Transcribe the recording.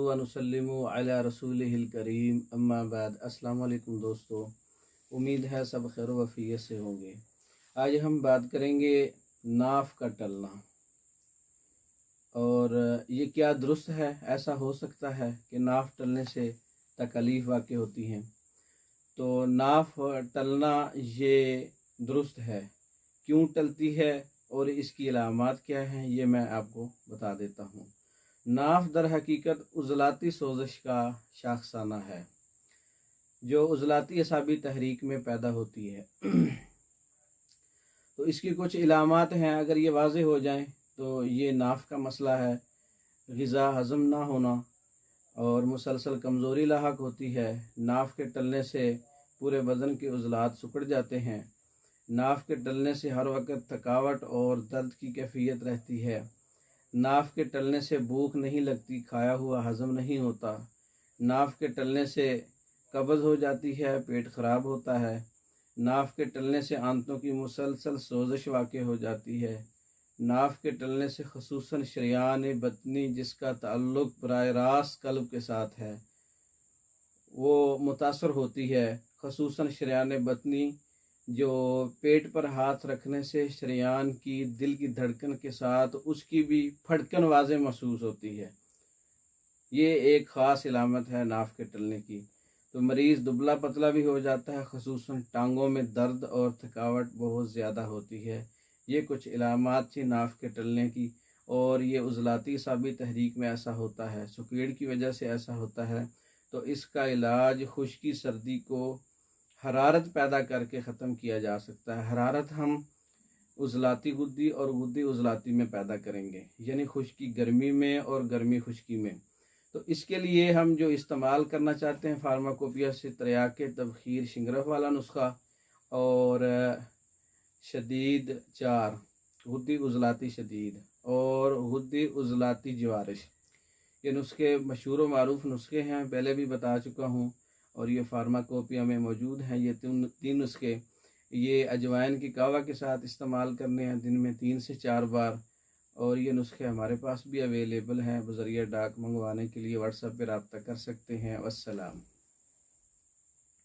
व नुसल्लिमु अला रसूलिहिल करीम अम्मा बाद। अस्सलाम वालेकुम दोस्तों, उम्मीद है सब खैर वफ़ियत से होंगे। आज हम बात करेंगे नाफ का टलना और ये क्या दुरुस्त है। ऐसा हो सकता है कि नाफ टलने से तकलीफ़ वाक़ होती हैं, तो नाफ टलना ये दुरुस्त है। क्यों टलती है और इसकी अलामात क्या हैं, ये मैं आपको बता देता हूँ। नाफ दर हकीकत उज़लाती सोजिश का शाखसाना है जो उज़लाती असाबी तहरीक में पैदा होती है। तो इसकी कुछ इलामात हैं, अगर ये वाज़े हो जाएं तो ये नाफ का मसला है। ग़िज़ा हज़म ना होना और मुसलसल कमज़ोरी लाहक होती है। नाफ के टलने से पूरे बदन के उज़लात सिकुड़ जाते हैं। नाफ के टलने से हर वक्त थकावट और दर्द की कैफियत रहती है। नाफ के टलने से भूख नहीं लगती, खाया हुआ हज़म नहीं होता। नाफ के टलने से कब्ज़ हो जाती है, पेट ख़राब होता है। नाफ के टलने से आंतों की मुसलसल सोजिश वाक़ हो जाती है। नाफ के टलने से ख़ुसूसन शरियान बतनी, जिसका ताल्लुक़ बराह रास्त कल्ब के साथ है, वो मुतासर होती है। ख़ुसूसन शरियान बतनी जो पेट पर हाथ रखने से शरियान की दिल की धड़कन के साथ उसकी भी फड़कन वाज़े महसूस होती है। ये एक ख़ास इलामत है नाफ के टलने की। तो मरीज़ दुबला पतला भी हो जाता है, ख़ुसूसन टांगों में दर्द और थकावट बहुत ज़्यादा होती है। ये कुछ इलामात थी नाफ के टलने की। और ये उज़लाती साबी तहरीक में ऐसा होता है, सुकीड़ की वजह से ऐसा होता है। तो इसका इलाज खुश्की सर्दी को हरारत पैदा करके ख़त्म किया जा सकता है। हरारत हम उज़लाती गुद्दी और गुद्दी उज़लाती में पैदा करेंगे, यानी खुश्की गर्मी में और गर्मी खुश्की में। तो इसके लिए हम जो इस्तेमाल करना चाहते हैं, फार्माकोपिया से त्रियाक तबखीर शिंगरफ वाला नुस्खा और शदीद 4 गुद्दी उज़लाती शदीद और गुद्दी उज़लाती जवारिश, ये नुस्खे मशहूर व मारूफ नुस्खे हैं, पहले भी बता चुका हूँ और ये फार्माकोपिया में मौजूद हैं। ये तीन नुस्खे ये अजवाइन की कावा के साथ इस्तेमाल करने हैं, दिन में 3 से 4 बार। और ये नुस्खे हमारे पास भी अवेलेबल हैं, बज़रिया डाक मंगवाने के लिए व्हाट्सएप पर रब्ता कर सकते हैं। वस्सलाम।